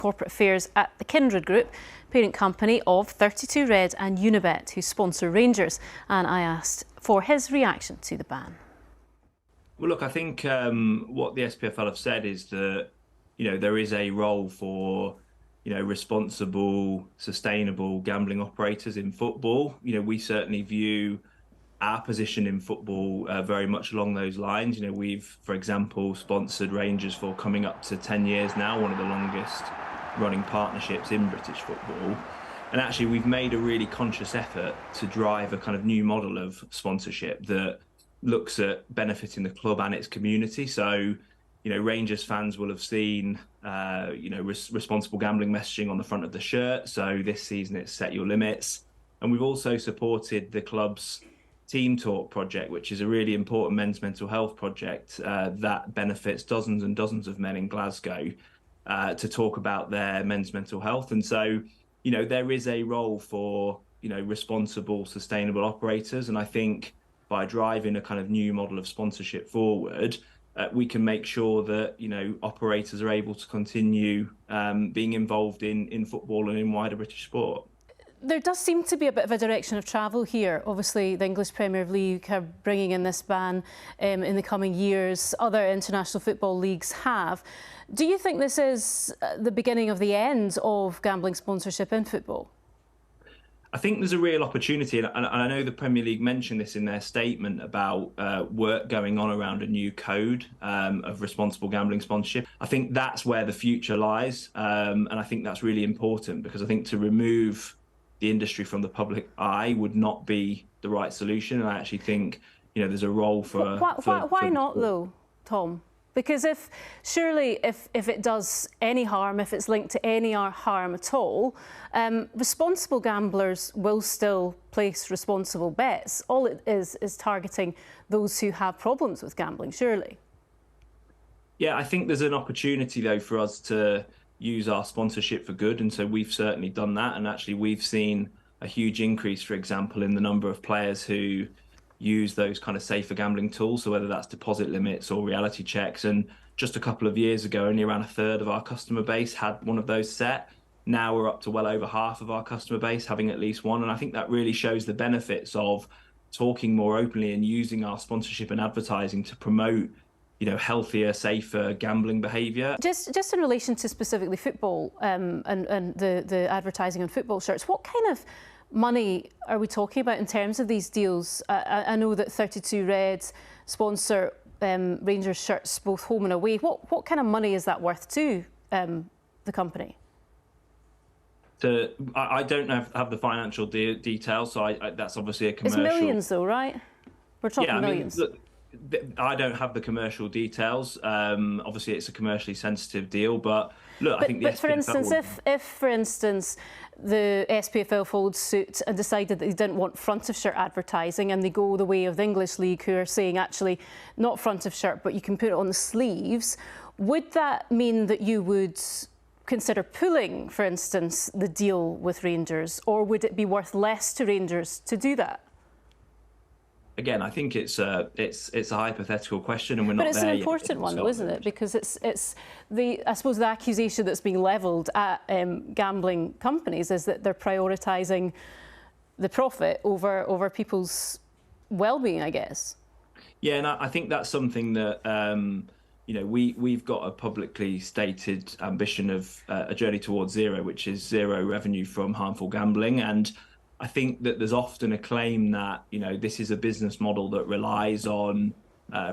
Corporate Affairs at the Kindred Group, parent company of 32 Red and Unibet, who sponsor Rangers, and I asked for his reaction to the ban. Well, look, I think what the SPFL have said is that, there is a role for, responsible, sustainable gambling operators in football. We certainly view our position in football very much along those lines. We've, for example, sponsored Rangers for coming up to 10 years now, one of the longest running partnerships in British football. And actually, we've made a really conscious effort to drive a kind of new model of sponsorship that looks at benefiting the club and its community. So, Rangers fans will have seen, responsible gambling messaging on the front of the shirt. So this season it's Set Your Limits. And we've also supported the club's Team Talk project, which is a really important men's mental health project that benefits dozens and dozens of men in Glasgow to talk about their men's mental health. And so, there is a role for, responsible, sustainable operators. And I think by driving a kind of new model of sponsorship forward, we can make sure that, operators are able to continue being involved in football and in wider British sport. There does seem to be a bit of a direction of travel here. Obviously, the English Premier League are bringing in this ban in the coming years. Other international football leagues have. Do you think this is the beginning of the end of gambling sponsorship in football? I think there's a real opportunity, and I know the Premier League mentioned this in their statement about work going on around a new code of responsible gambling sponsorship. I think that's where the future lies, and I think that's really important, because I think to remove the industry from the public eye would not be the right solution. And I actually think, there's a role for... Why not, though, Tom? Because surely if it does any harm, if it's linked to any harm at all, responsible gamblers will still place responsible bets. All it is targeting those who have problems with gambling, surely. Yeah, I think there's an opportunity, though, for us to use our sponsorship for good. And so we've certainly done that. And actually, we've seen a huge increase, for example, in the number of players who use those kind of safer gambling tools. So whether that's deposit limits or reality checks. And just a couple of years ago, only around a third of our customer base had one of those set. Now we're up to well over half of our customer base having at least one. And I think that really shows the benefits of talking more openly and using our sponsorship and advertising to promote, healthier, safer gambling behaviour. Just in relation to specifically football and the advertising on football shirts, what kind of money are we talking about in terms of these deals? I know that 32 Red sponsor Rangers shirts both home and away. What kind of money is that worth to the company? I don't have the financial details, so that's obviously a commercial... It's millions though, right? We're talking millions. Look, I don't have the commercial details. Obviously, it's a commercially sensitive deal, but look, I think for instance, if for instance the SPFL followed suit and decided that they didn't want front of shirt advertising, and they go the way of the English League, who are saying actually not front of shirt, but you can put it on the sleeves, would that mean that you would consider pulling, for instance, the deal with Rangers, or would it be worth less to Rangers to do that? Again, I think it's a hypothetical question, and we're not there yet. But it's an important one, though, isn't it? Because I suppose the accusation that's being levelled at gambling companies is that they're prioritising the profit over people's well-being, I guess. Yeah, and I think that's something that we've got a publicly stated ambition of a journey towards zero, which is zero revenue from harmful gambling. And I think that there's often a claim that, this is a business model that relies on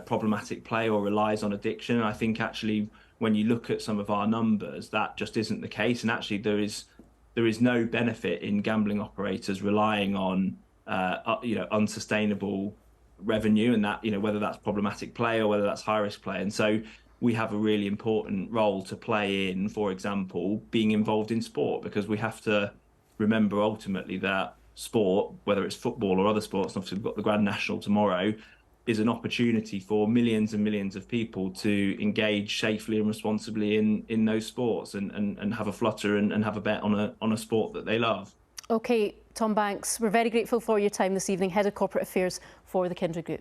problematic play or relies on addiction. And I think actually, when you look at some of our numbers, that just isn't the case. And actually, there is no benefit in gambling operators relying on, unsustainable revenue, and that, whether that's problematic play or whether that's high risk play. And so we have a really important role to play in, for example, being involved in sport, because we have to remember ultimately that sport, whether it's football or other sports, and obviously we've got the Grand National tomorrow, is an opportunity for millions and millions of people to engage safely and responsibly in those sports and have a flutter and have a bet on a sport that they love. OK, Tom Banks, we're very grateful for your time this evening, Head of Corporate Affairs for the Kindred Group.